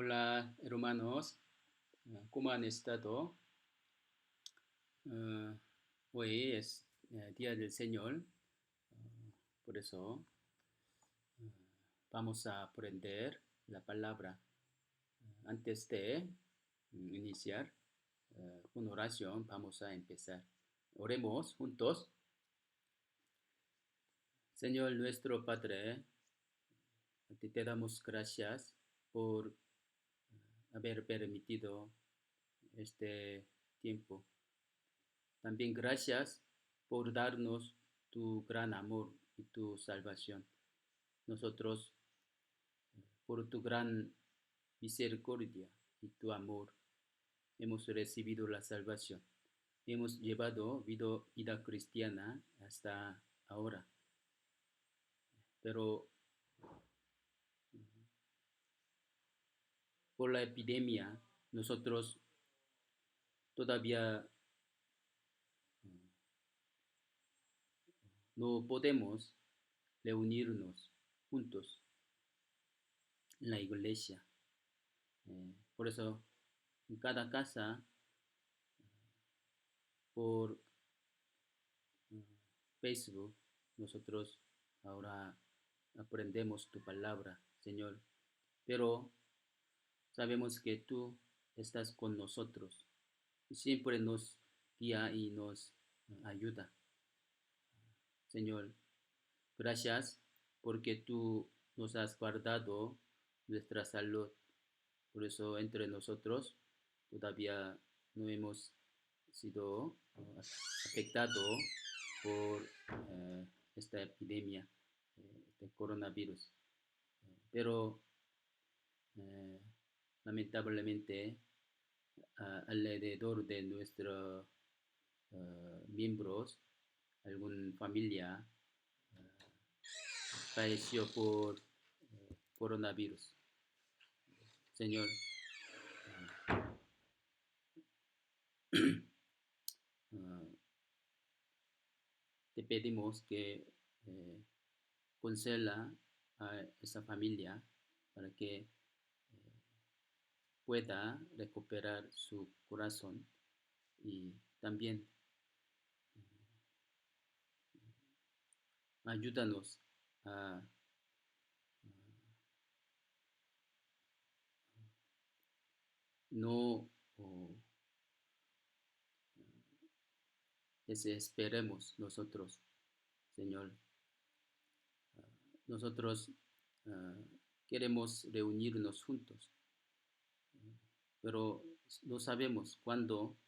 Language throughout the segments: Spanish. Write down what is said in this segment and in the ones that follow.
Hola hermanos, ¿cómo han estado? Eh, Hoy es Día del Señor, por eso vamos a aprender la palabra. Antes de iniciar con oración, vamos a empezar. Oremos juntos. Señor nuestro Padre, a ti te damos gracias por haber permitido este tiempo. También gracias por darnos tu gran amor y tu salvación. Nosotros, por tu gran misericordia y tu amor, hemos recibido la salvación. Hemos llevado vida cristiana hasta ahora. Pero por la epidemia, nosotros todavía no podemos reunirnos juntos en la iglesia. Por eso, en cada casa, por Facebook, nosotros ahora aprendemos tu palabra, Señor, pero sabemos que tú estás con nosotros y siempre nos guía y nos ayuda. Señor, gracias porque tú nos has guardado nuestra salud. Por eso entre nosotros todavía no hemos sido afectados por esta epidemia de coronavirus. Pero lamentablemente alrededor de nuestros miembros, alguna familia falleció por coronavirus. Señor, te pedimos que consuela a esa familia para que pueda recuperar su corazón y también ayúdanos a no desesperemos nosotros, Señor. Nosotros queremos reunirnos juntos, pero no sabemos cuándo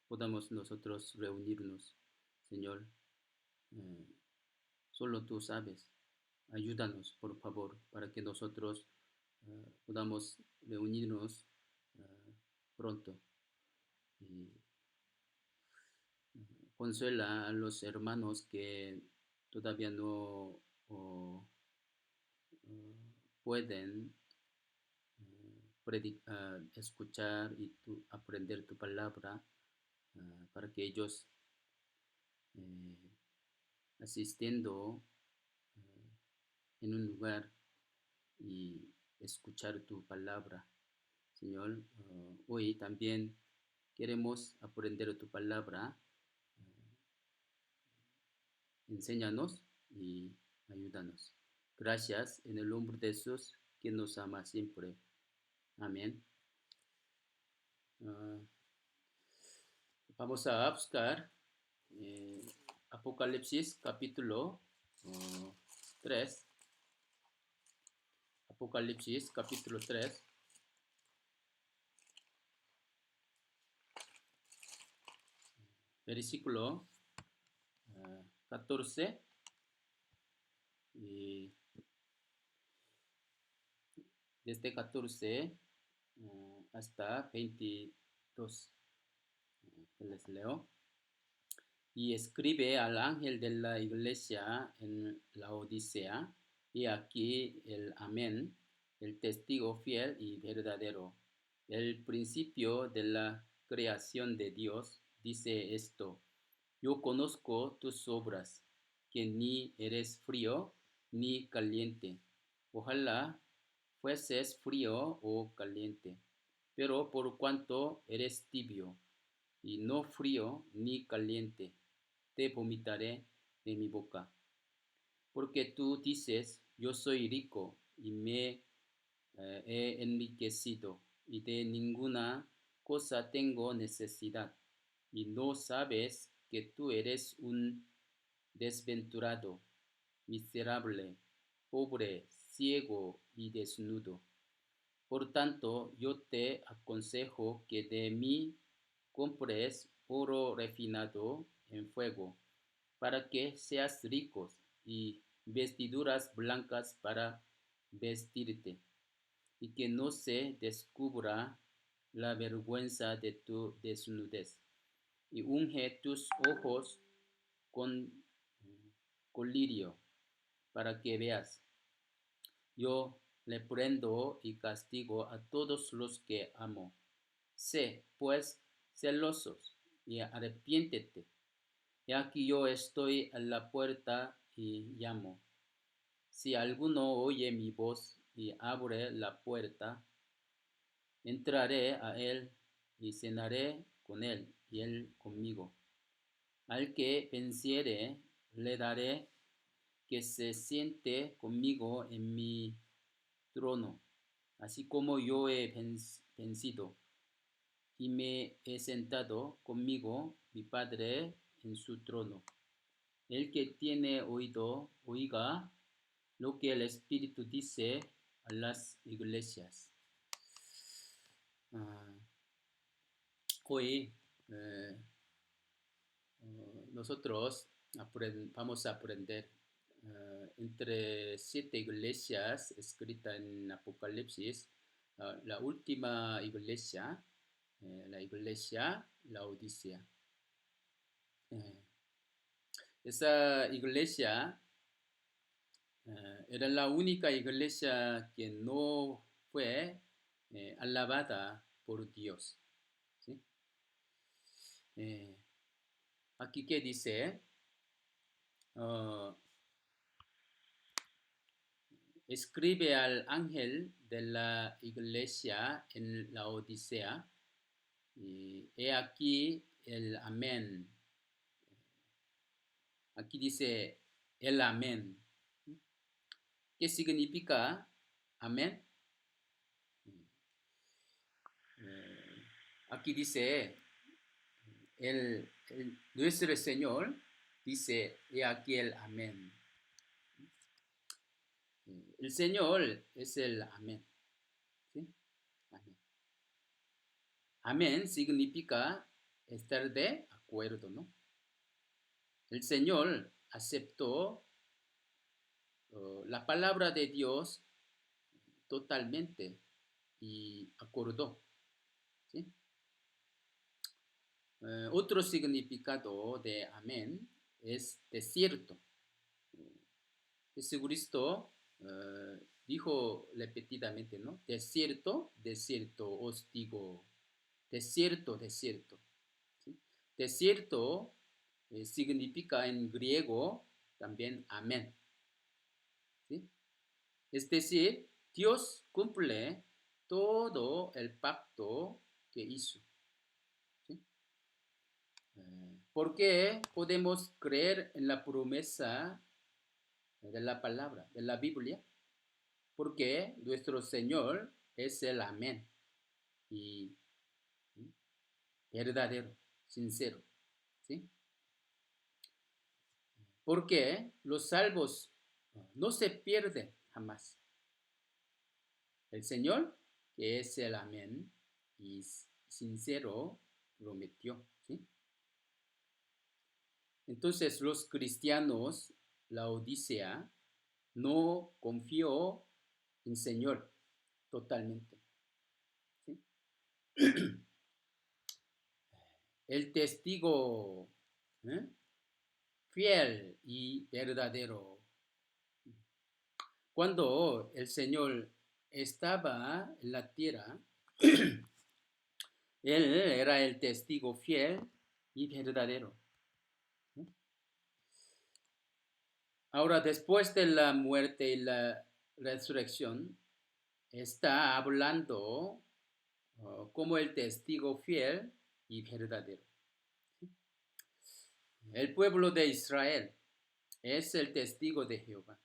podamos nosotros reunirnos, Señor. Solo tú sabes. Ayúdanos, por favor, para que nosotros podamos reunirnos pronto. Y consuela a los hermanos que todavía no pueden escuchar y aprender tu palabra para que ellos asistiendo en un lugar y escuchar tu palabra. Señor, hoy también queremos aprender tu palabra. Enséñanos y ayúdanos. Gracias en el nombre de Jesús, que nos ama siempre. Amén. Vamos a buscar Apocalipsis capítulo 3. Apocalipsis capítulo 3. Versículo 14 y desde 14 hasta 22. Les leo. Y escribe al ángel de la iglesia en la Odisea, y aquí el Amén, el testigo fiel y verdadero, el principio de la creación de Dios, dice esto: yo conozco tus obras, que ni eres frío ni caliente. Ojalá fueses frío o caliente. Pero por cuanto eres tibio y no frío ni caliente, te vomitaré de mi boca. Porque tú dices, yo soy rico y me he enriquecido y de ninguna cosa tengo necesidad, y no sabes que tú eres un desventurado, miserable, pobre, ciego y desnudo. Por tanto, yo te aconsejo que de mí compres oro refinado en fuego, para que seas ricos, y vestiduras blancas para vestirte, y que no se descubra la vergüenza de tu desnudez. Y unge tus ojos con colirio, para que veas. Yo reprendo y castigo a todos los que amo. Sé, pues, celosos, y arrepiéntete. Y aquí yo estoy a la puerta y llamo. Si alguno oye mi voz y abre la puerta, entraré a él y cenaré con él y él conmigo. Al que venciere, le daré que se siente conmigo en mi trono, así como yo he vencido y me he sentado conmigo mi Padre en su trono. El que tiene oído, oiga lo que el Espíritu dice a las iglesias. Ah, hoy eh, nosotros vamos a aprender entre 7 iglesias escritas en Apocalipsis. La última iglesia, la iglesia Laodicea. Eh, esa iglesia era la única iglesia que no fue alabada por Dios. ¿Sí? Aquí que dice, escribe al ángel de la iglesia en la Odisea, y he aquí el amén. Aquí dice el amén. ¿Qué significa amén? Aquí dice nuestro Señor, dice he aquí el amén. El Señor es el amén. ¿Sí? Amén. Amén significa estar de acuerdo, ¿no? El Señor aceptó la palabra de Dios totalmente y acordó. ¿Sí? Otro significado de amén es desierto. Jesucristo dijo repetidamente, ¿no? Desierto, desierto, os digo, desierto, desierto. ¿Sí? Desierto significa en griego también amén. ¿Sí? Es decir, Dios cumple todo el pacto que hizo. ¿Sí? ¿Por qué podemos creer en la promesa de la palabra, de la Biblia? Porque nuestro Señor es el amén y verdadero, sincero. ¿Sí? Porque los salvos no se pierden jamás. El Señor, que es el amén y sincero, prometió. ¿Sí? Entonces los cristianos, la Odisea, no confió en el Señor totalmente. ¿Sí? El testigo fiel y verdadero. Cuando el Señor estaba en la tierra, Él era el testigo fiel y verdadero. Ahora, después de la muerte y la resurrección, está hablando como el testigo fiel y verdadero. El pueblo de Israel es el testigo de Jehová.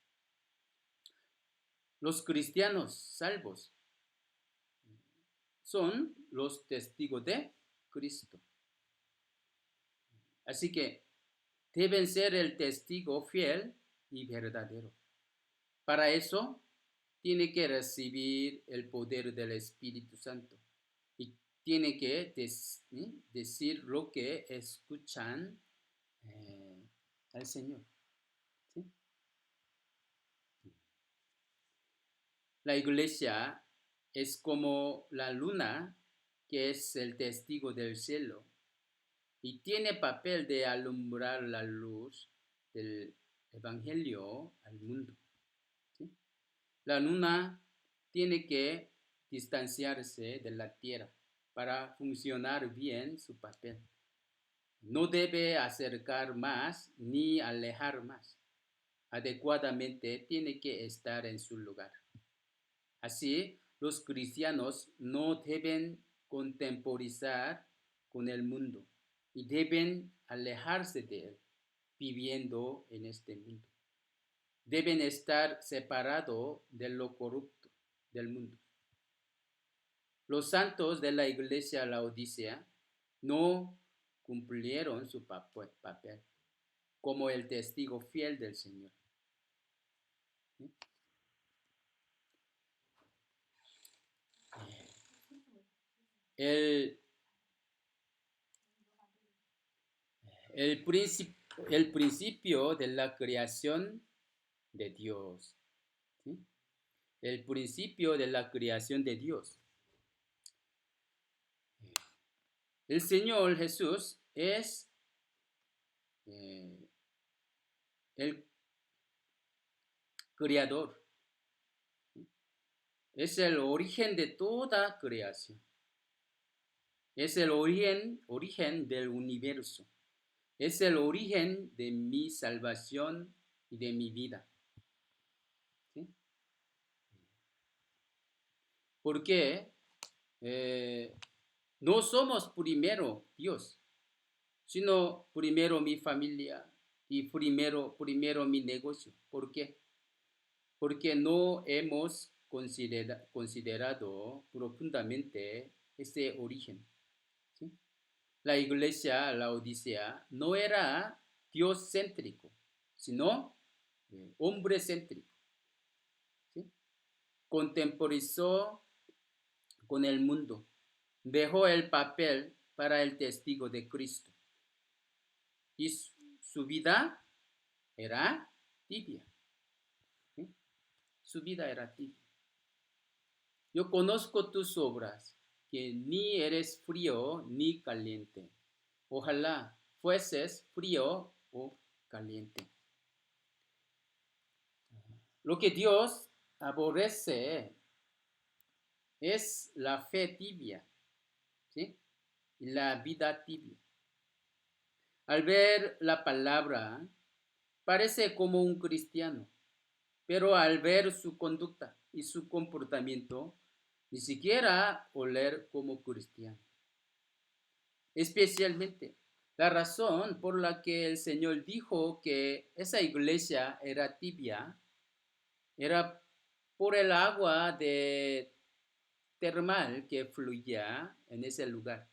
Los cristianos salvos son los testigos de Cristo. Así que deben ser el testigo fiel y verdadero. Para eso, tiene que recibir el poder del Espíritu Santo y tiene que decir lo que escuchan al Señor. ¿Sí? La iglesia es como la luna, que es el testigo del cielo y tiene papel de alumbrar la luz del Evangelio al mundo. ¿Sí? La luna tiene que distanciarse de la tierra para funcionar bien su papel. No debe acercar más ni alejar más. Adecuadamente tiene que estar en su lugar. Así, los cristianos no deben contemporizar con el mundo y deben alejarse de él, viviendo en este mundo. Deben estar separados de lo corrupto del mundo. Los santos de la iglesia Laodicea no cumplieron su papel como el testigo fiel del Señor. El, el, el principio de la creación de Dios. ¿Sí? El principio de la creación de Dios. El Señor Jesús es el creador. Es el origen de toda creación. Es el origen del universo. Es el origen de mi salvación y de mi vida. ¿Sí? Porque no somos primero Dios, sino primero mi familia y primero mi negocio. ¿Por qué? Porque no hemos considerado profundamente ese origen. ¿Sí? La iglesia, la Odisea, no era Dios céntrico, sino hombre céntrico. ¿Sí? Contemporizó con el mundo, dejó el papel para el testigo de Cristo y su vida era tibia. ¿Sí? Su vida era tibia. Yo conozco tus obras, que ni eres frío ni caliente. Ojalá fueses frío o caliente. Lo que Dios aborrece es la fe tibia, ¿sí? Y la vida tibia. Al ver la palabra, parece como un cristiano, pero al ver su conducta y su comportamiento, ni siquiera oler como cristiano. Especialmente, la razón por la que el Señor dijo que esa iglesia era tibia era por el agua de termal que fluía en ese lugar.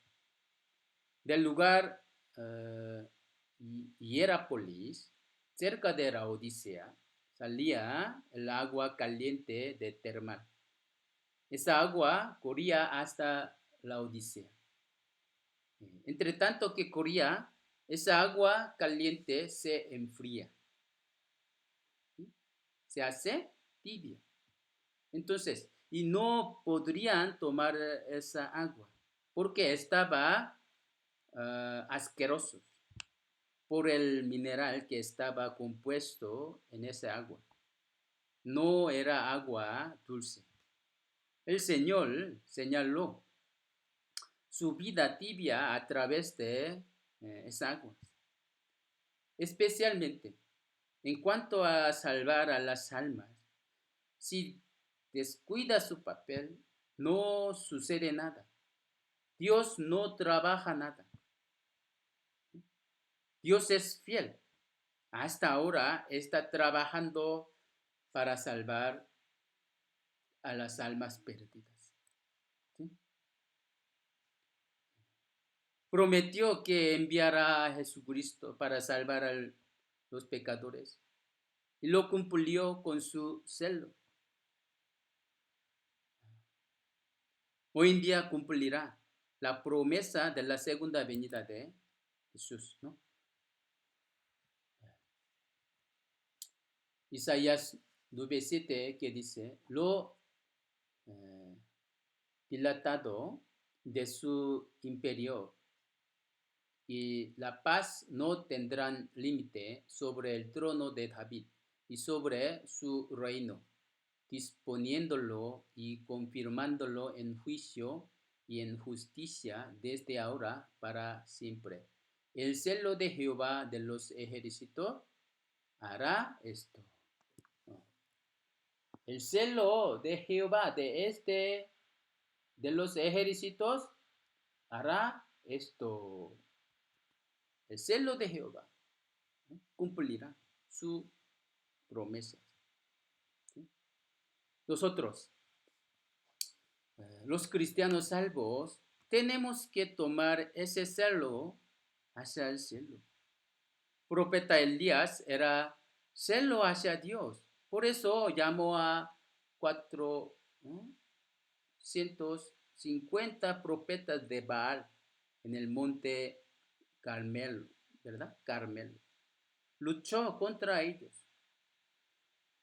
Del lugar Hierápolis, cerca de la Odisea, salía el agua caliente de termal. Esa agua corría hasta la Odisea. Entre tanto que corría, esa agua caliente se enfría. ¿Sí? Se hace tibia. Entonces, y no podrían tomar esa agua porque estaba asqueroso por el mineral que estaba compuesto en esa agua. No era agua dulce. El Señor señaló su vida tibia a través de esas aguas. Especialmente en cuanto a salvar a las almas. Si descuida su papel, no sucede nada. Dios no trabaja nada. Dios es fiel. Hasta ahora está trabajando para salvar a las almas perdidas. ¿Sí? Prometió que enviará a Jesucristo para salvar a los pecadores y lo cumplió con su celo. Hoy en día cumplirá la promesa de la segunda venida de Jesús, ¿no? Isaías 9:7 que dice, lo dilatado de su imperio y la paz no tendrán límite sobre el trono de David y sobre su reino, disponiéndolo y confirmándolo en juicio y en justicia desde ahora para siempre. El celo de Jehová de los ejércitos hará esto. El celo de Jehová de los ejércitos hará esto. El celo de Jehová, ¿no?, cumplirá su promesa. ¿Sí? Nosotros, los cristianos salvos, tenemos que tomar ese celo hacia el cielo. Profeta Elías era celo hacia Dios. Por eso llamó a 450 profetas de Baal en el monte Carmelo, ¿verdad? Carmelo. Luchó contra ellos.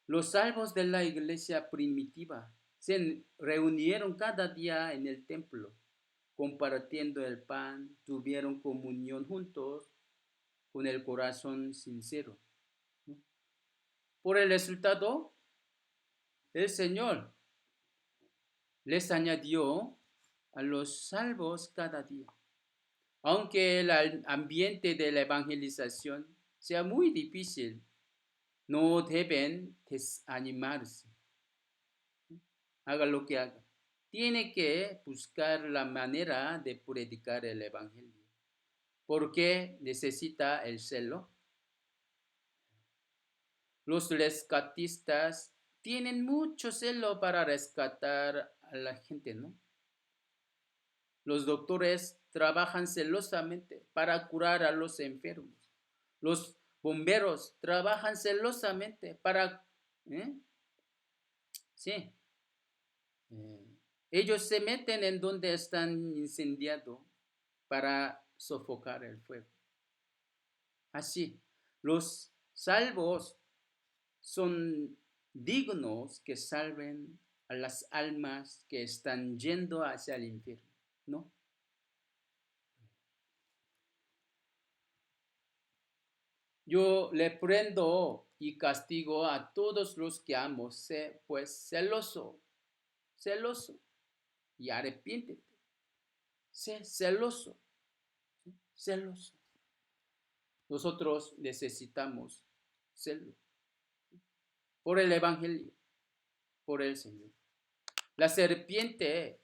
Los salvos de la iglesia primitiva se reunieron cada día en el templo, compartiendo el pan, tuvieron comunión juntos con el corazón sincero. Por el resultado, el Señor les añadió a los salvos cada día. Aunque el ambiente de la evangelización sea muy difícil, no deben desanimarse. Haga lo que haga. Tiene que buscar la manera de predicar el evangelio. ¿Por qué necesita el celo? Los rescatistas tienen mucho celo para rescatar a la gente, ¿no? Los doctores trabajan celosamente para curar a los enfermos. Los bomberos trabajan celosamente para... Sí. Ellos se meten en donde están incendiando para sofocar el fuego. Así, los salvos son dignos que salven a las almas que están yendo hacia el infierno, ¿no? Yo le prendo y castigo a todos los que amo, sé pues celoso y arrepiéntete. Sé celoso. Nosotros necesitamos celo por el evangelio, por el Señor. La serpiente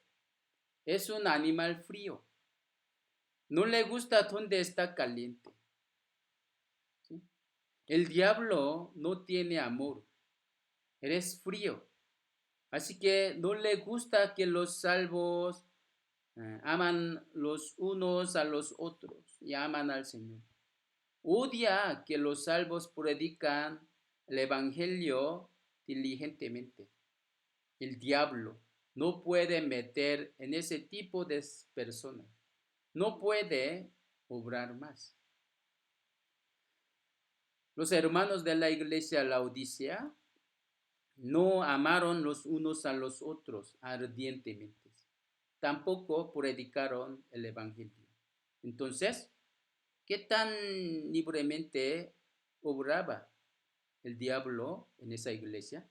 es un animal frío. No le gusta donde está caliente. ¿Sí? El diablo no tiene amor. Eres frío. Así que no le gusta que los salvos aman los unos a los otros y aman al Señor. Odia que los salvos predican el evangelio diligentemente. El diablo no puede meter en ese tipo de personas. No puede obrar más. Los hermanos de la iglesia Laodicea no amaron los unos a los otros ardientemente. Tampoco predicaron el evangelio. Entonces, ¿qué tan libremente obraba el diablo en esa iglesia?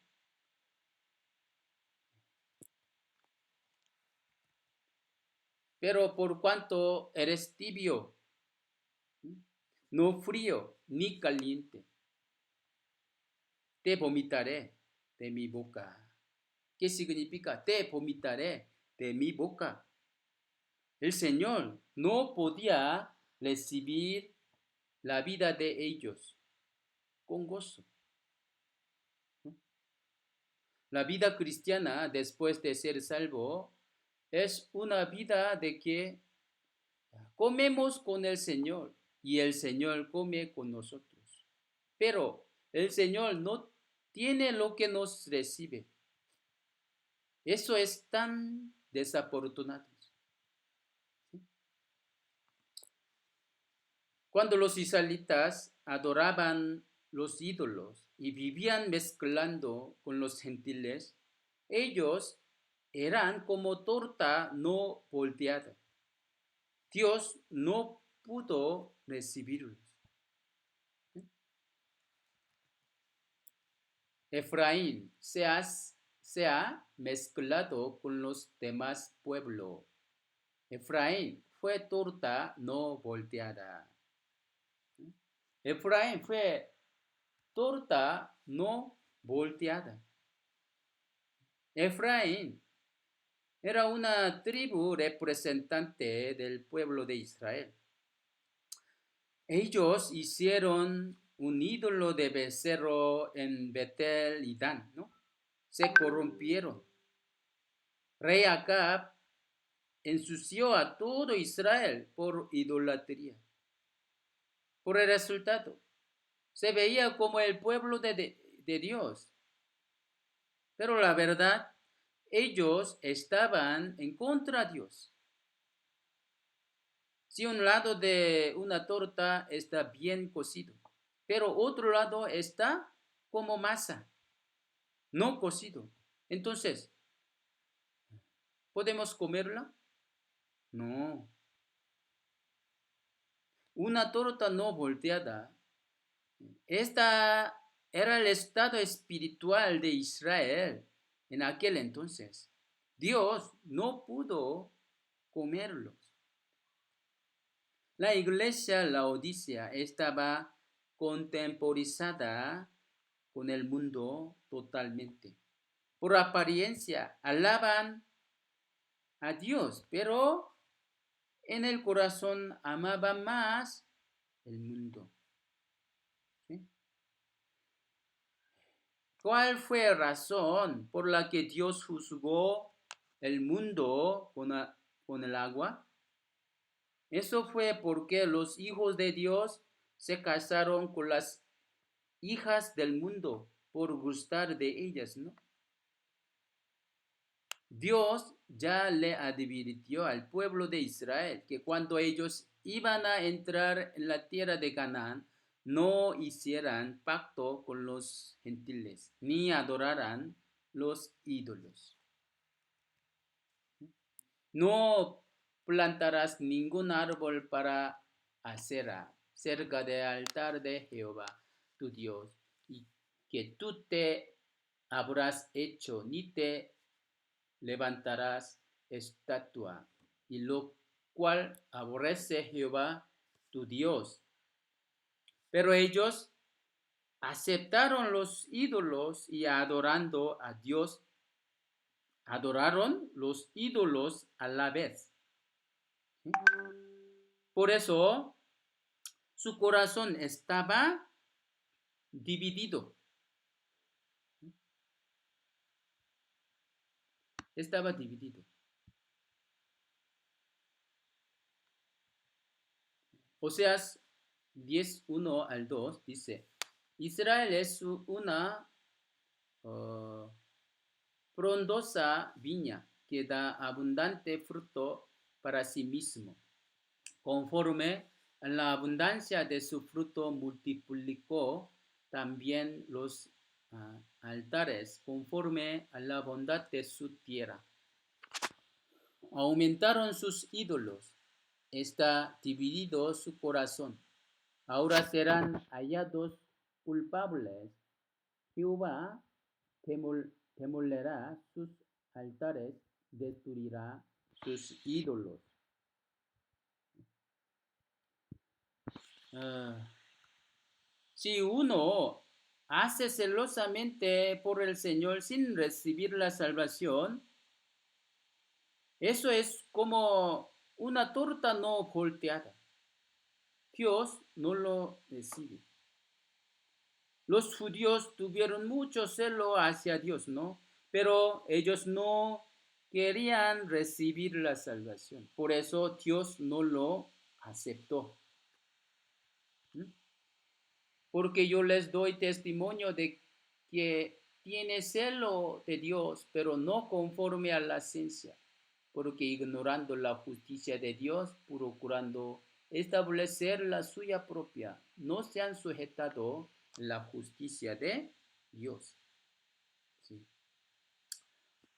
Pero por cuanto eres tibio, no frío ni caliente, te vomitaré de mi boca. ¿Qué significa? Te vomitaré de mi boca. El Señor no podía recibir la vida de ellos con gozo. La vida cristiana después de ser salvo es una vida de que comemos con el Señor y el Señor come con nosotros. Pero el Señor no tiene lo que nos recibe. Eso es tan desafortunado. Cuando los israelitas adoraban los ídolos y vivían mezclando con los gentiles, ellos eran como torta no volteada. Dios no pudo recibirlos. Efraín se ha mezclado con los demás pueblos. Efraín fue torta no volteada. Efraín fue torta no volteada. Efraín era una tribu representante del pueblo de Israel. Ellos hicieron un ídolo de becerro en Betel y Dan, ¿no? Se corrompieron. Rey Acab ensució a todo Israel por idolatría. Por el resultado, se veía como el pueblo de Dios. Pero la verdad, ellos estaban en contra de Dios. Si un lado de una torta está bien cocido, pero otro lado está como masa, no cocido. Entonces, ¿podemos comerla? No. Una torta no volteada. Esta era el estado espiritual de Israel en aquel entonces. Dios no pudo comerlos. La iglesia Laodicea estaba contemporizada con el mundo totalmente. Por apariencia, alaban a Dios, pero en el corazón amaban más el mundo. ¿Sí? ¿Cuál fue la razón por la que Dios juzgó el mundo con el agua? Eso fue porque los hijos de Dios se casaron con las hijas del mundo por gustar de ellas, ¿no? Dios ya le advirtió al pueblo de Israel que cuando ellos iban a entrar en la tierra de Canaán, no hicieran pacto con los gentiles, ni adoraran los ídolos. No plantarás ningún árbol para acera cerca del altar de Jehová, tu Dios, y que tú te habrás hecho, ni te levantarás estatua, y lo cual aborrece Jehová, tu Dios. Pero ellos aceptaron los ídolos y adorando a Dios, adoraron los ídolos a la vez. Por eso su corazón estaba dividido. Estaba dividido. Oseas 10:1-2 dice, Israel es una frondosa viña que da abundante fruto para sí mismo. Conforme a la abundancia de su fruto multiplicó también los altares conforme a la bondad de su tierra. Aumentaron sus ídolos. Está dividido su corazón. Ahora serán hallados culpables. Jehová demolerá sus altares, destruirá sus ídolos. Si uno hace celosamente por el Señor sin recibir la salvación, eso es como una torta no volteada. Dios no lo recibe. Los judíos tuvieron mucho celo hacia Dios, ¿no? Pero ellos no querían recibir la salvación. Por eso Dios no lo aceptó. ¿Mm? Porque yo les doy testimonio de que tiene celo de Dios, pero no conforme a la ciencia, porque ignorando la justicia de Dios, procurando establecer la suya propia, no se han sujetado la justicia de Dios. Sí.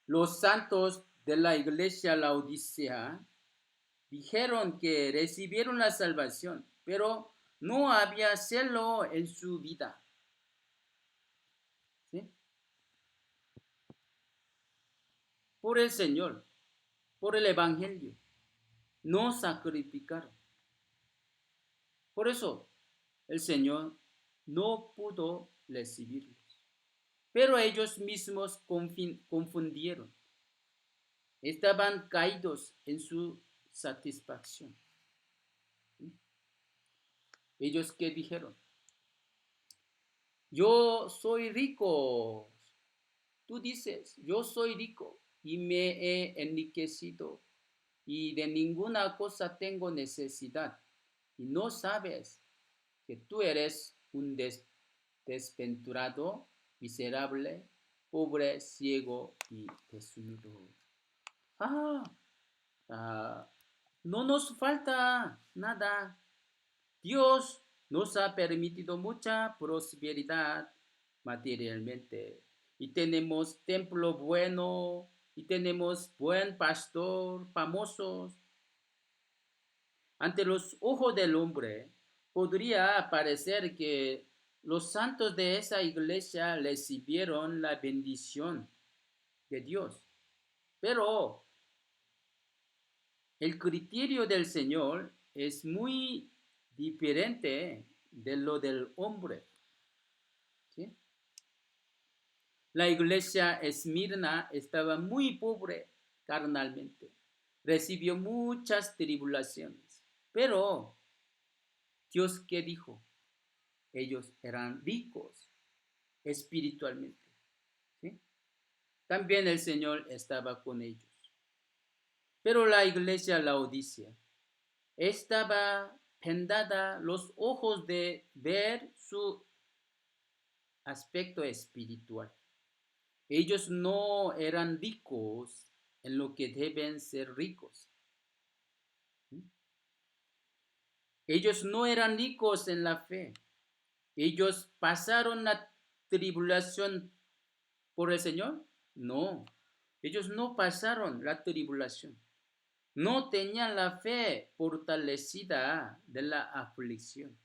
Los santos de la iglesia Laodicea dijeron que recibieron la salvación, pero no había celo en su vida. ¿Sí? Por el Señor, por el Evangelio, no sacrificaron. Por eso el Señor no pudo recibirlos. Pero ellos mismos confundieron. Estaban caídos en su satisfacción. Ellos que dijeron, yo soy rico. Tú dices, yo soy rico y me he enriquecido y de ninguna cosa tengo necesidad. Y no sabes que tú eres un desventurado, miserable, pobre, ciego y desnudo. Ah, ah, no nos falta nada. Dios nos ha permitido mucha prosperidad materialmente. Y tenemos templo bueno, y tenemos buen pastor, famosos. Ante los ojos del hombre, podría parecer que los santos de esa iglesia recibieron la bendición de Dios. Pero el criterio del Señor es muy diferente de lo del hombre. ¿Sí? La iglesia Esmirna estaba muy pobre carnalmente. Recibió muchas tribulaciones. Pero Dios, ¿qué dijo? Ellos eran ricos espiritualmente. ¿Sí? También el Señor estaba con ellos. Pero la iglesia Laodicea estaba vendada los ojos de ver su aspecto espiritual. Ellos no eran ricos en lo que deben ser ricos. Ellos no eran ricos en la fe. Ellos pasaron la tribulación por el Señor. No, ellos no pasaron la tribulación. No tenían la fe fortalecida de la aflicción.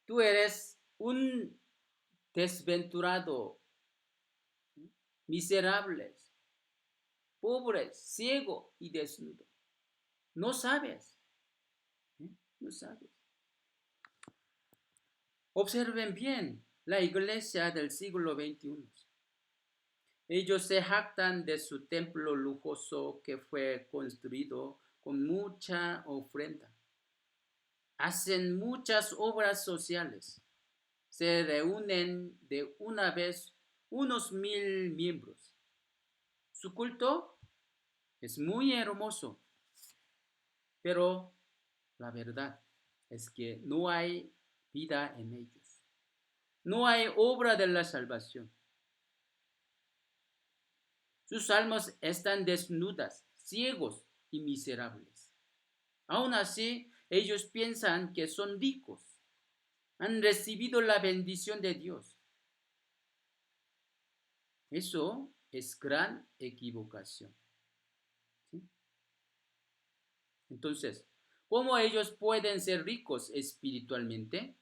Tú eres un desventurado, miserable, pobre, ciego y desnudo. No sabes, no sabes. Observen bien la iglesia del siglo XXI. Ellos se jactan de su templo lujoso que fue construido con mucha ofrenda. Hacen muchas obras sociales. Se reúnen de una vez unos 1000 miembros. Su culto es muy hermoso, pero la verdad es que no hay vida en ellos. No hay obra de la salvación. Sus almas están desnudas, ciegos y miserables. Aún así, ellos piensan que son ricos. Han recibido la bendición de Dios. Eso es gran equivocación. ¿Sí? Entonces, ¿cómo ellos pueden ser ricos espiritualmente?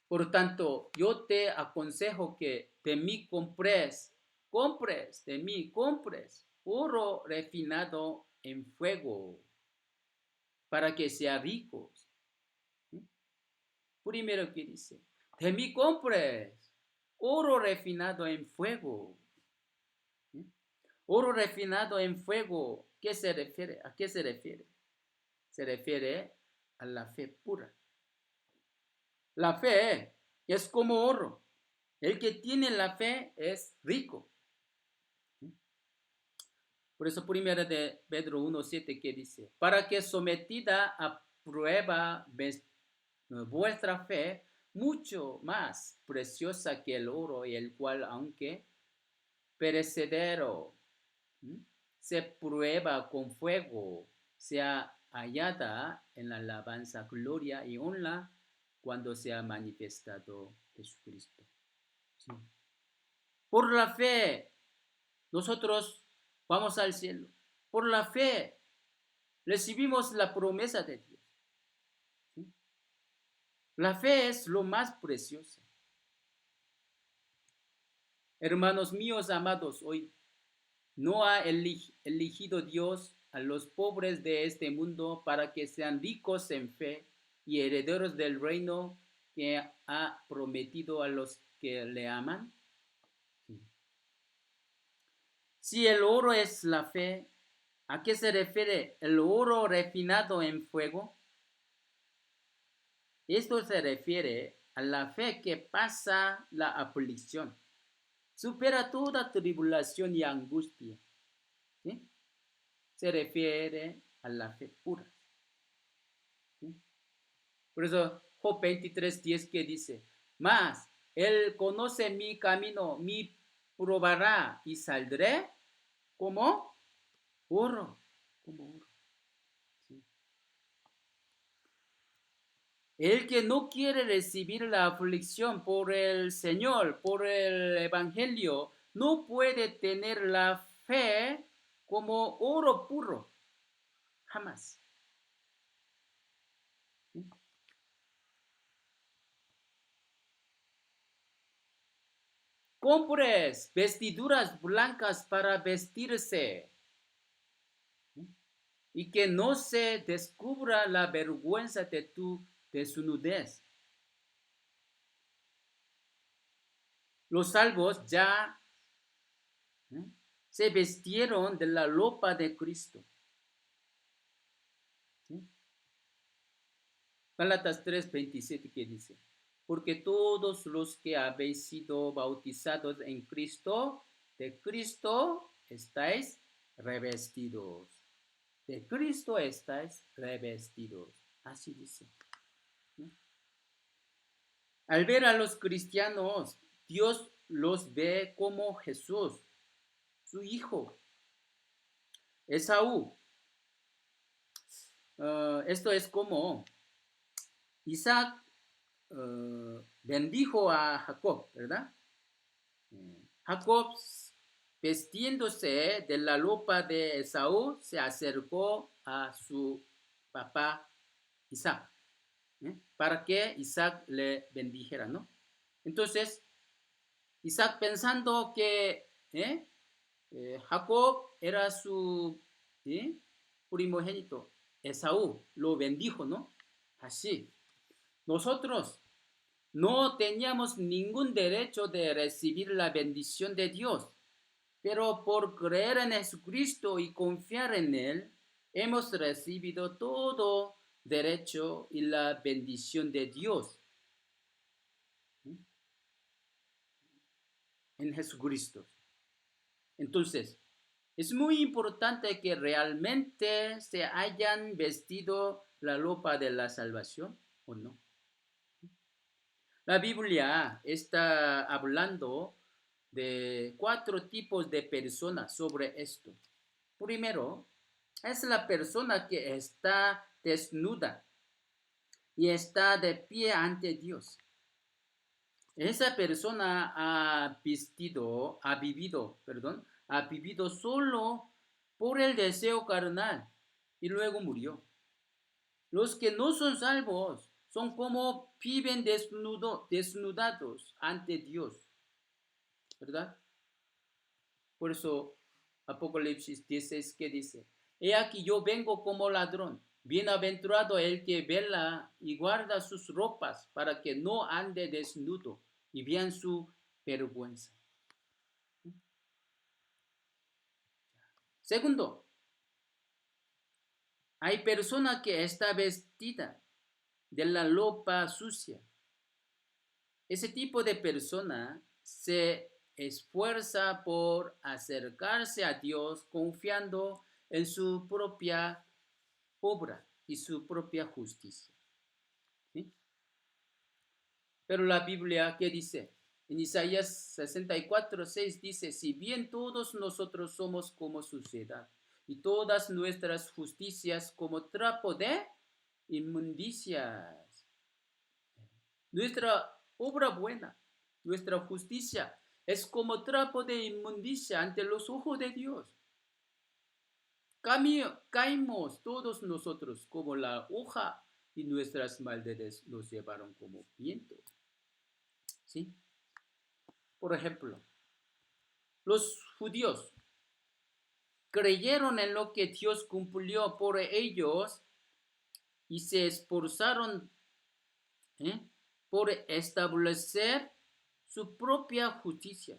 Por tanto, yo te aconsejo que de mí compres, de mí compres oro refinado en fuego para que sean ricos. Primero que dice, de mí compres oro refinado en fuego. Oro refinado en fuego, ¿qué se refiere? ¿A qué se refiere? Se refiere a la fe pura. La fe es como oro. El que tiene la fe es rico. Por eso primera de Pedro 1:7 que dice, para que sometida a prueba vuestra fe, mucho más preciosa que el oro, y el cual, aunque perecedero, se prueba con fuego, sea hallada en la alabanza, gloria y honra cuando sea manifestado Jesucristo. Sí. Por la fe, nosotros vamos al cielo. Por la fe, recibimos la promesa de Dios. ¿Sí? La fe es lo más precioso. Hermanos míos amados, hoy no ha elegido Dios a los pobres de este mundo para que sean ricos en fe y herederos del reino que ha prometido a los que le aman. Si el oro es la fe, ¿a qué se refiere el oro refinado en fuego? Esto se refiere a la fe que pasa la aflicción, supera toda tribulación y angustia. ¿Sí? Se refiere a la fe pura. ¿Sí? Por eso Job 23:10 que dice, mas él conoce mi camino, mi probará y saldré como oro, como oro. ¿Sí? El que no quiere recibir la aflicción por el Señor, por el Evangelio, no puede tener la fe como oro puro, jamás. ¿Sí? Compres vestiduras blancas para vestirse, ¿sí? Y que no se descubra la vergüenza de tu desnudez. Los salvos ya, ¿sí?, se vestieron de la ropa de Cristo. ¿Sí? Gálatas 3:27 que dice, porque todos los que habéis sido bautizados en Cristo, de Cristo estáis revestidos. De Cristo estáis revestidos. Así dice. ¿Sí? Al ver a los cristianos, Dios los ve como Jesús, su hijo, Esaú. Esto es como Isaac bendijo a Jacob, ¿verdad? Jacob, vestiéndose de la ropa de Esaú, se acercó a su papá Isaac, para que Isaac le bendijera, ¿no? Entonces, Isaac pensando que Jacob era su primogénito, Esaú lo bendijo, ¿no? Así. Nosotros no teníamos ningún derecho de recibir la bendición de Dios, pero por creer en Jesucristo y confiar en Él, hemos recibido todo derecho y la bendición de Dios en Jesucristo. Entonces, es muy importante que realmente se hayan vestido la ropa de la salvación o no. La Biblia está hablando de 4 tipos de personas sobre esto. Primero, es la persona que está desnuda y está de pie ante Dios. Esa persona ha vivido solo por el deseo carnal y luego murió. Los que no son salvos son como viven desnudados ante Dios, ¿verdad? Por eso Apocalipsis 16, ¿qué dice? He aquí yo vengo como ladrón. Bienaventurado el que vela y guarda sus ropas para que no ande desnudo y vean su vergüenza. Segundo, hay persona que está vestida de la ropa sucia. Ese tipo de persona se esfuerza por acercarse a Dios confiando en su propia obra y su propia justicia. ¿Sí? Pero la Biblia, ¿qué dice? En Isaías 64:6 dice, si bien todos nosotros somos como suciedad y todas nuestras justicias como trapo de inmundicias. Nuestra obra buena, nuestra justicia es como trapo de inmundicia ante los ojos de Dios. Caímos todos nosotros como la hoja y nuestras maldades nos llevaron como viento. ¿Sí? Por ejemplo, los judíos creyeron en lo que Dios cumplió por ellos y se esforzaron por establecer su propia justicia.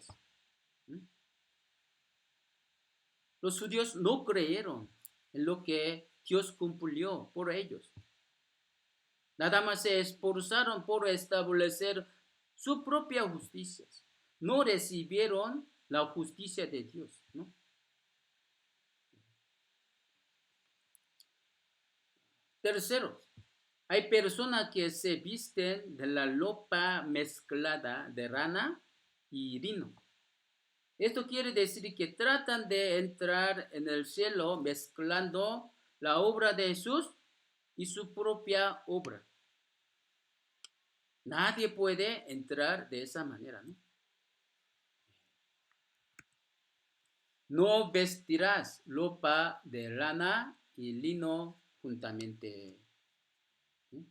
Los judíos no creyeron en lo que Dios cumplió por ellos. Nada más se esforzaron por establecer su propia justicia. No recibieron la justicia de Dios, ¿no? Tercero, hay personas que se visten de la ropa mezclada de rana y lino. Esto quiere decir que tratan de entrar en el cielo mezclando la obra de Jesús y su propia obra. Nadie puede entrar de esa manera, ¿no? No vestirás ropa de lana y lino juntamente. ¿Sí?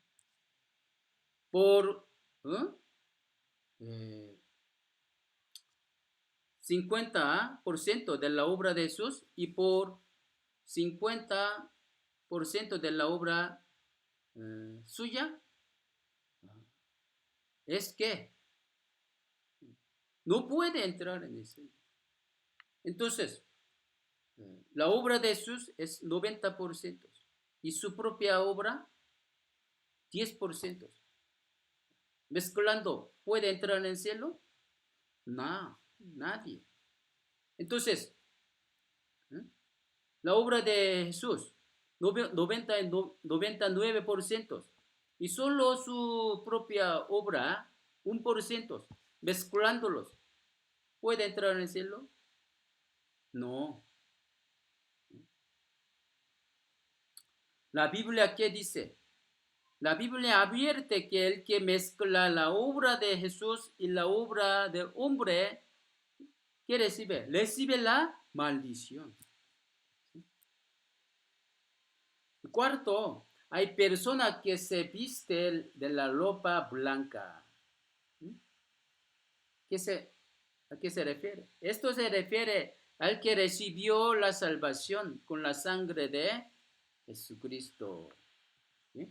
Por 50% de la obra de Jesús y por 50% de la obra suya, es que no puede entrar en ese. Entonces, la obra de Jesús es 90% y su propia obra 10%. Mezclando, ¿puede entrar en el cielo? No, nadie. Entonces, la obra de Jesús, 99%, y solo su propia obra, 1%, mezclándolos, ¿puede entrar en el cielo? No. La Biblia, ¿qué dice? La Biblia advierte que el que mezcla la obra de Jesús y la obra del hombre, ¿qué recibe? Recibe la maldición. Cuarto, hay personas que se visten de la ropa blanca. ¿A qué se refiere? Esto se refiere al que recibió la salvación con la sangre de Jesucristo. ¿Sí?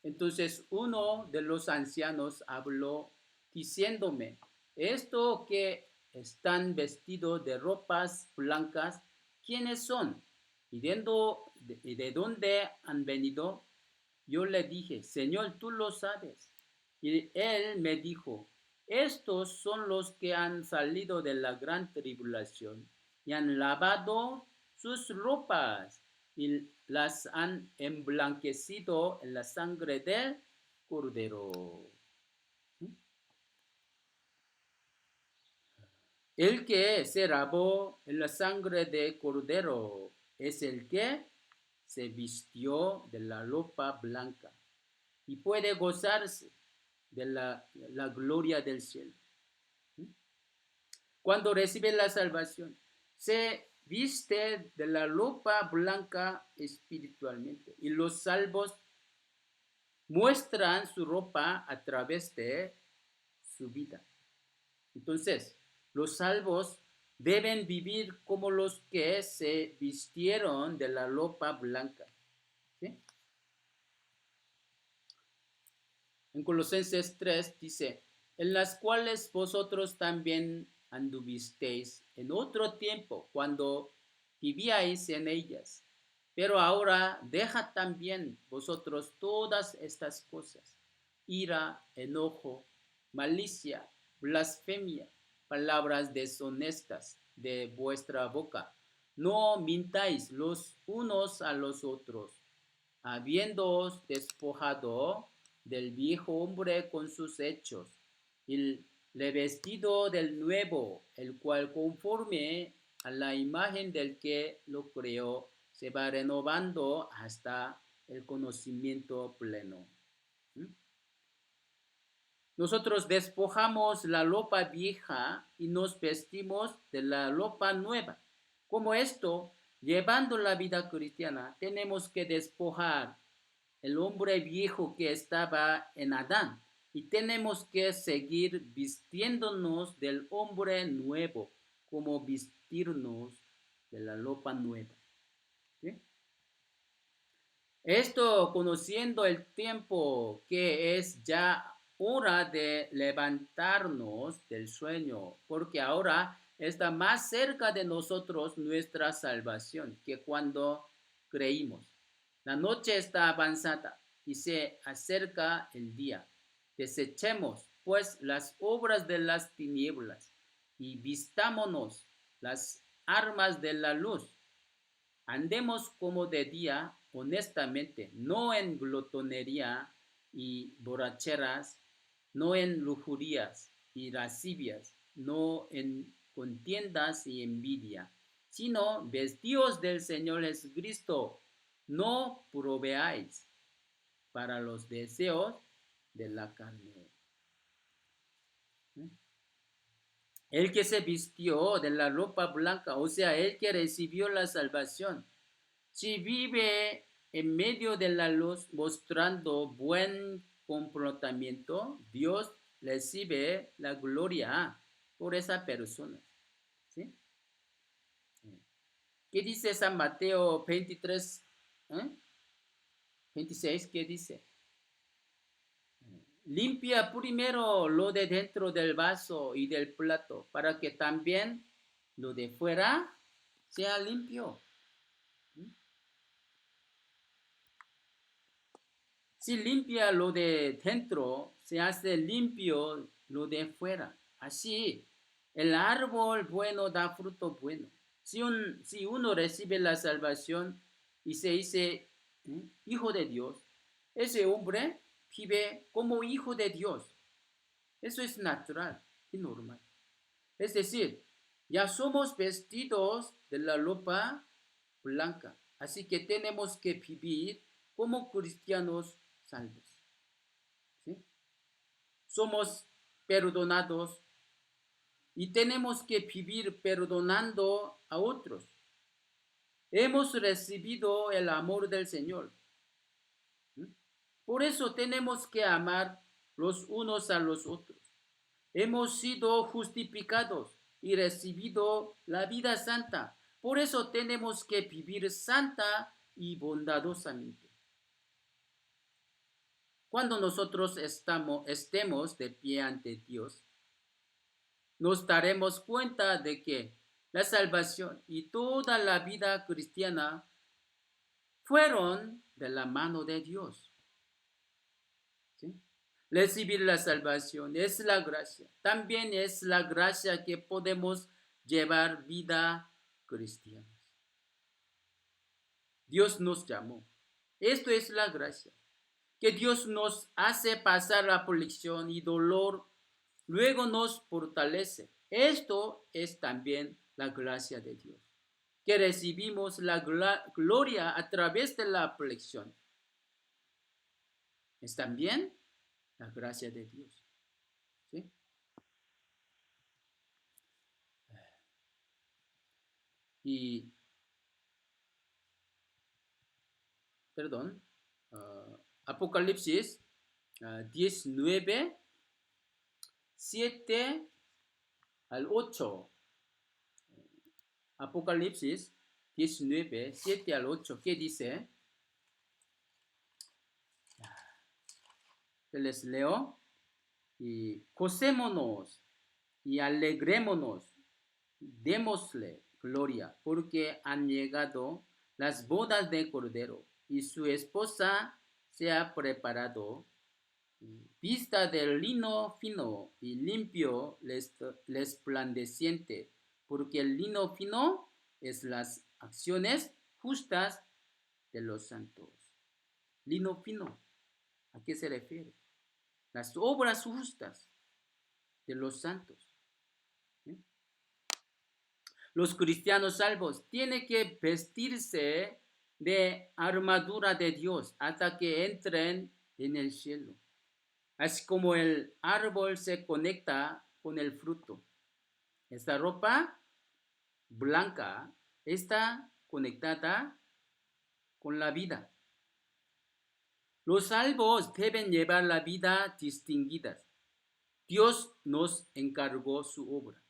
Entonces uno de los ancianos habló diciéndome, esto que están vestidos de ropas blancas, ¿quiénes son? ¿Y de dónde han venido? Yo le dije, Señor, tú lo sabes. Y él me dijo, estos son los que han salido de la gran tribulación y han lavado sus ropas y las han emblanquecido en la sangre del Cordero. El que se lavó en la sangre del Cordero es el que se vistió de la ropa blanca y puede gozarse de la gloria del cielo. Cuando recibe la salvación, se viste de la ropa blanca espiritualmente y los salvos muestran su ropa a través de su vida. Entonces, los salvos deben vivir como los que se vistieron de la ropa blanca. ¿Sí? En Colosenses 3 dice, en las cuales vosotros también anduvisteis en otro tiempo, cuando vivíais en ellas. Pero ahora dejad también vosotros todas estas cosas: ira, enojo, malicia, blasfemia, palabras deshonestas de vuestra boca. No mintáis los unos a los otros, habiéndoos despojado del viejo hombre con sus hechos, y revestido del nuevo, el cual conforme a la imagen del que lo creó, se va renovando hasta el conocimiento pleno. Nosotros despojamos la ropa vieja y nos vestimos de la ropa nueva. Como esto, llevando la vida cristiana, tenemos que despojar el hombre viejo que estaba en Adán, y tenemos que seguir vistiéndonos del hombre nuevo, como vestirnos de la ropa nueva. ¿Sí? Esto conociendo el tiempo, que es ya hora de levantarnos del sueño, porque ahora está más cerca de nosotros nuestra salvación que cuando creímos. La noche está avanzada y se acerca el día. Desechemos, pues, las obras de las tinieblas y vistámonos las armas de la luz. Andemos como de día, honestamente, no en glotonería y borracheras, no en lujurias y lascivias, no en contiendas y envidia, sino vestíos del Señor Jesucristo. No proveáis para los deseos de la carne. El que se vistió de la ropa blanca, o sea, el que recibió la salvación, si vive en medio de la luz mostrando buen comportamiento, Dios recibe la gloria por esa persona. ¿Sí? ¿Qué dice San Mateo 23, 26? ¿Qué dice? Limpia primero lo de dentro del vaso y del plato, para que también lo de fuera sea limpio. Si limpia lo de dentro, se hace limpio lo de fuera. Así, el árbol bueno da fruto bueno. Si uno recibe la salvación y se dice hijo de Dios, ese hombre vive como hijo de Dios. Eso es natural y normal. Es decir, ya somos vestidos de la ropa blanca. Así que tenemos que vivir como cristianos salvos. ¿Sí? Somos perdonados y tenemos que vivir perdonando a otros. Hemos recibido el amor del Señor. Por eso tenemos que amar los unos a los otros. Hemos sido justificados y recibido la vida santa. Por eso tenemos que vivir santa y bondadosamente. Cuando nosotros estemos de pie ante Dios, nos daremos cuenta de que la salvación y toda la vida cristiana fueron de la mano de Dios. ¿Sí? Recibir la salvación es la gracia. También es la gracia que podemos llevar vida cristiana. Dios nos llamó. Esto es la gracia. Que Dios nos hace pasar aflicción y dolor, luego nos fortalece. Esto es también la gracia de Dios. Que recibimos la gloria a través de la aflicción. Es también la gracia de Dios. ¿Sí? Y, perdón, Apocalipsis 19, 7 al 8. Apocalipsis 19, 7 al 8, ¿qué dice? Les leo. Y gocémonos y alegrémonos, démosle gloria, porque han llegado las bodas de Cordero y su esposa se ha preparado. Vista del lino fino y limpio resplandeciente, porque el lino fino es las acciones justas de los santos. Lino fino, ¿a qué se refiere? Las obras justas de los santos. Los cristianos salvos tienen que vestirse de armadura de Dios hasta que entren en el cielo. Así como el árbol se conecta con el fruto. Esta ropa blanca está conectada con la vida. Los salvos deben llevar la vida distinguida. Dios nos encargó su obra.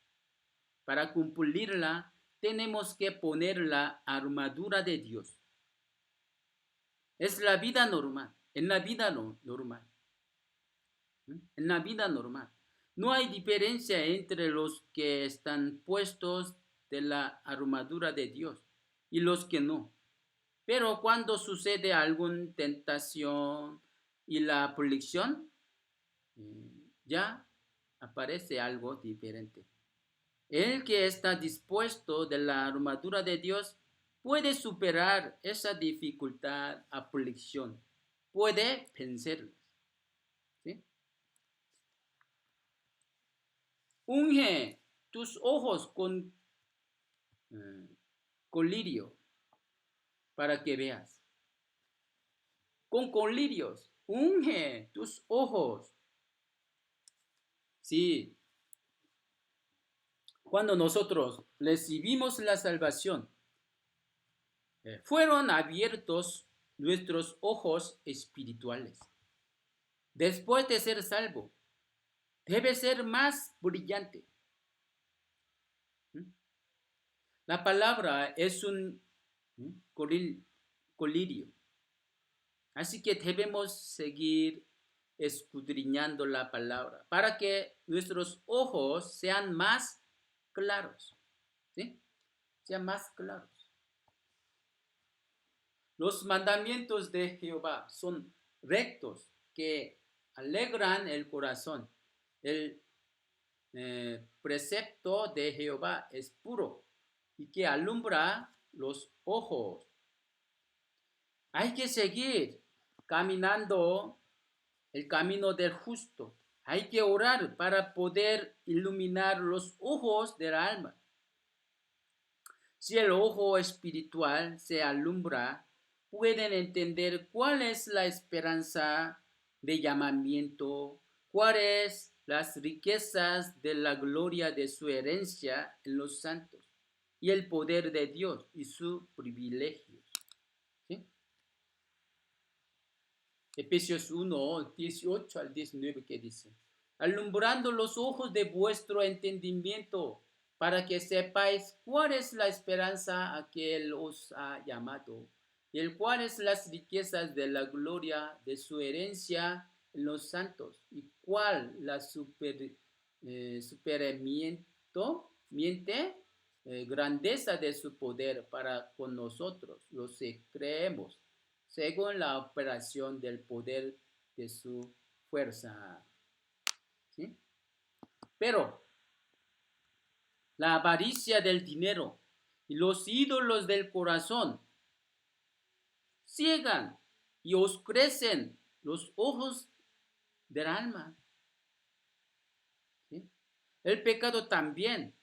Para cumplirla, tenemos que poner la armadura de Dios. Es la vida normal, en la vida normal. En la vida normal. No hay diferencia entre los que están puestos de la armadura de Dios y los que no. Pero cuando sucede alguna tentación y la aflicción, ya aparece algo diferente. El que está dispuesto de la armadura de Dios puede superar esa dificultad, aflicción, puede vencerla. ¿Sí? Unge tus ojos con colirio para que veas. Con colirios, unge tus ojos. Sí. Cuando nosotros recibimos la salvación, fueron abiertos nuestros ojos espirituales. Después de ser salvo, debe ser más brillante. La palabra es un colirio. Así que debemos seguir escudriñando la palabra para que nuestros ojos sean más claros. ¿Sí? Sean más claros. Los mandamientos de Jehová son rectos que alegran el corazón. El precepto de Jehová es puro y que alumbra los ojos. Hay que seguir caminando el camino del justo. Hay que orar para poder iluminar los ojos del alma. Si el ojo espiritual se alumbra, pueden entender cuál es la esperanza de llamamiento, cuáles las riquezas de la gloria de su herencia en los santos y el poder de Dios y sus privilegios. ¿Sí? Efesios 1, 18 al 19, ¿qué dice? Alumbrando los ojos de vuestro entendimiento, para que sepáis cuál es la esperanza a que Él os ha llamado, y el cuál es las riquezas de la gloria de su herencia en los santos, y cuál la grandeza de su poder para con nosotros, los que creemos, según la operación del poder de su fuerza. ¿Sí? Pero la avaricia del dinero y los ídolos del corazón ciegan y oscurecen los ojos del alma. ¿Sí? El pecado también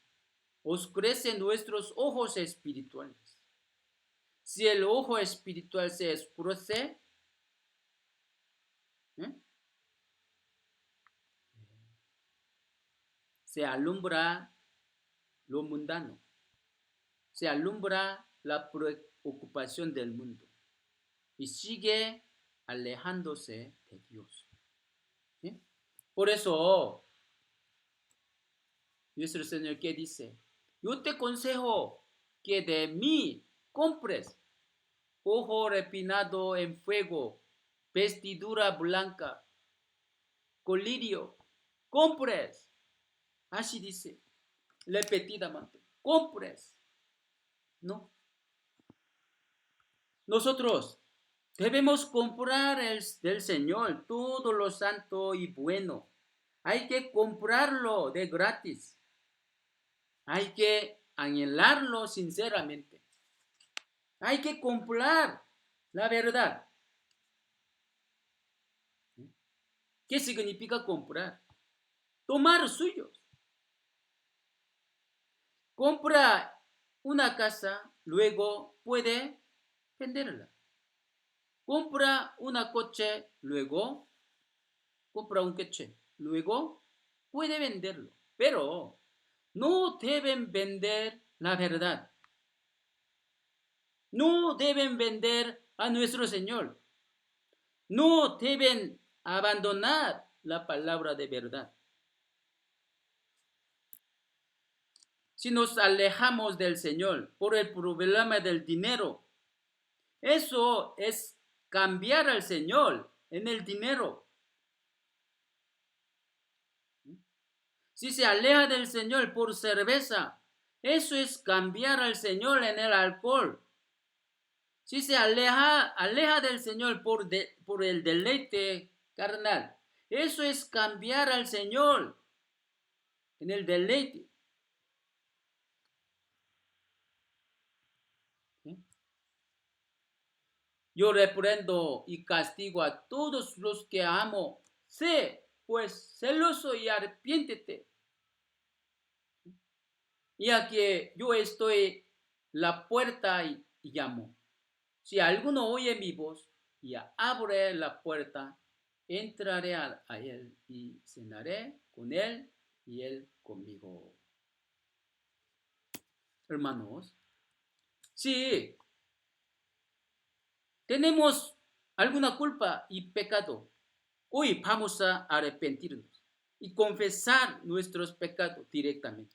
oscurece nuestros ojos espirituales. Si el ojo espiritual se oscurece, se alumbra lo mundano, se alumbra la preocupación del mundo y sigue alejándose de Dios. ¿Sí? Por eso, nuestro Señor, ¿qué dice? Yo te aconsejo que de mí compres ojo refinado en fuego, vestidura blanca, colirio, compres. Así dice, repetidamente, compres. No. Nosotros debemos comprar del Señor todo lo santo y bueno. Hay que comprarlo de gratis. Hay que anhelarlo sinceramente. Hay que comprar la verdad. ¿Qué significa comprar? Tomar suyos. Compra una casa, luego puede venderla. Compra una coche, luego compra un coche, luego puede venderlo. Pero no deben vender la verdad. No deben vender a nuestro Señor. No deben abandonar la palabra de verdad. Si nos alejamos del Señor por el problema del dinero, eso es cambiar al Señor en el dinero. Si se aleja del Señor por cerveza, eso es cambiar al Señor en el alcohol. Si se aleja del Señor por el deleite carnal, eso es cambiar al Señor en el deleite. ¿Sí? Yo reprendo y castigo a todos los que amo. Sé, pues, celoso y arrepiéntete. Ya que yo estoy la puerta y llamo. Si alguno oye mi voz y abre la puerta, entraré a él y cenaré con él y él conmigo. Hermanos, si tenemos alguna culpa y pecado, hoy vamos a arrepentirnos y confesar nuestros pecados directamente.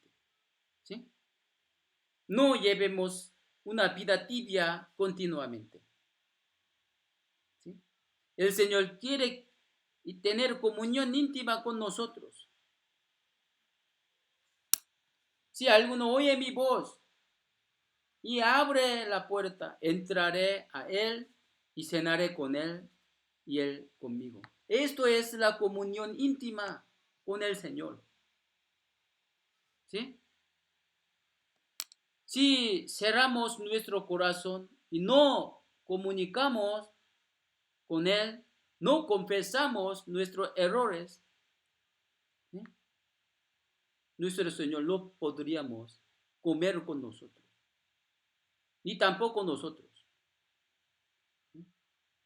¿Sí? No llevemos una vida tibia continuamente. ¿Sí? El Señor quiere tener comunión íntima con nosotros. Si alguno oye mi voz y abre la puerta, entraré a él y cenaré con él y él conmigo. Esto es la comunión íntima con el Señor. ¿Sí? Si cerramos nuestro corazón y no comunicamos con Él, no confesamos nuestros errores, ¿sí? Nuestro Señor no podríamos comer con nosotros, ni tampoco nosotros. ¿Sí?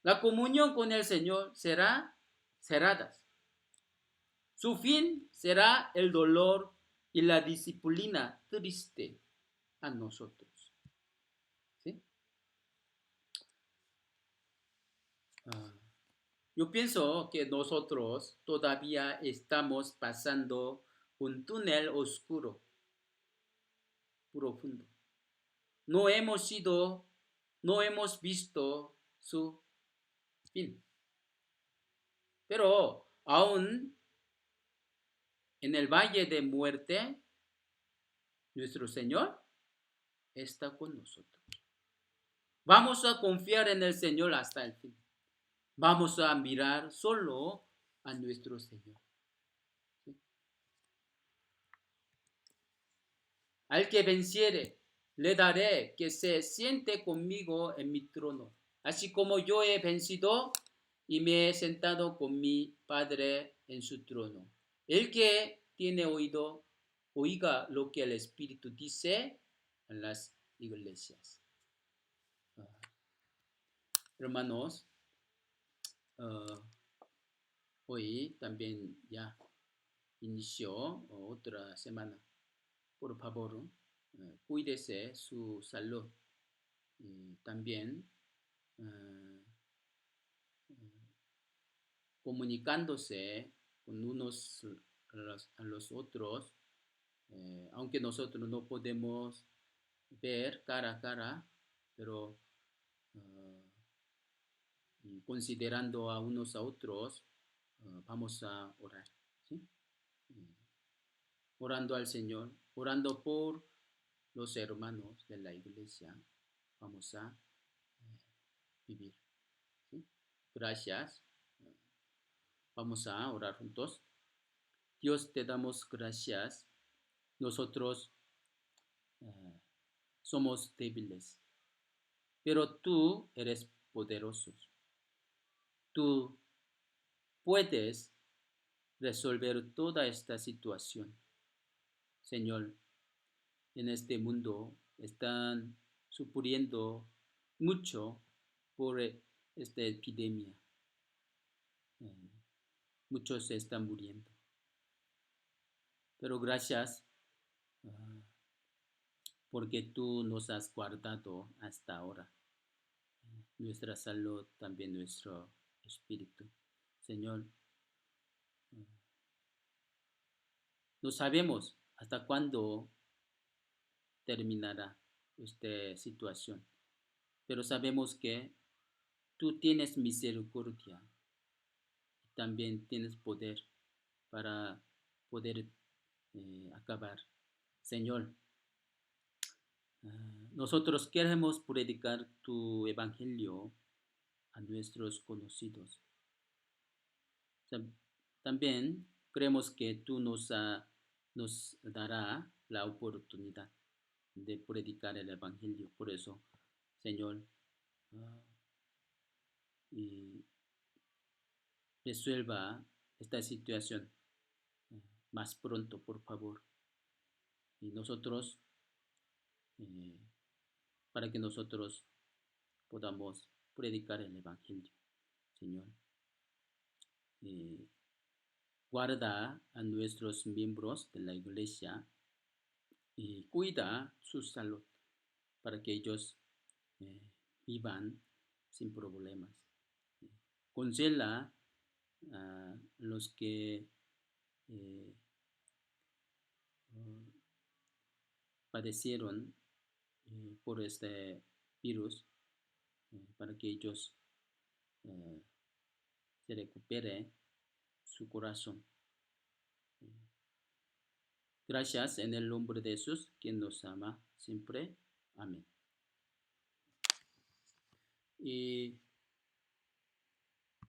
La comunión con el Señor será cerrada. Su fin será el dolor y la disciplina triste a nosotros. ¿Sí? Ah, yo pienso que nosotros todavía estamos pasando un túnel oscuro, profundo. No no hemos visto su fin. Pero aún en el valle de muerte, nuestro Señor está con nosotros. Vamos a confiar en el Señor hasta el fin. Vamos a mirar solo a nuestro Señor. ¿Sí? Al que venciere, le daré que se siente conmigo en mi trono, así como yo he vencido y me he sentado con mi Padre en su trono. El que tiene oído, oiga lo que el Espíritu dice en las iglesias. Hermanos, hoy también ya inició otra semana. Por favor, cuídese su salud. También comunicándose con unos a los otros, aunque nosotros no podemos ver cara a cara, pero considerando a unos a otros, vamos a orar, ¿sí? Orando al Señor, orando por los hermanos de la iglesia, vamos a vivir, ¿sí? Gracias. Vamos a orar juntos. Dios, te damos gracias. Nosotros eh, somos débiles, pero tú eres poderoso. Tú puedes resolver toda esta situación. Señor, en este mundo están sufriendo mucho por esta epidemia. Eh, Muchos se están muriendo. Pero gracias uh, porque tú nos has guardado hasta ahora. Nuestra salud, también nuestro espíritu. Señor, uh, no sabemos hasta cuándo terminará esta situación, pero sabemos que tú tienes misericordia y también tienes poder para poder acabar. Señor, nosotros queremos predicar tu evangelio a nuestros conocidos. También creemos que tú nos dará la oportunidad de predicar el evangelio. Por eso, Señor, uh, y resuelva esta situación más pronto, por favor. Y nosotros, eh, para que nosotros podamos predicar el evangelio, Señor. Eh, Guarda a nuestros miembros de la iglesia y cuida su salud para que ellos eh, vivan sin problemas. Consuela a los que eh, padecieron por este virus para que ellos eh, se recupere su corazón. Gracias en el nombre de Jesús, quien nos ama siempre. Amén. Y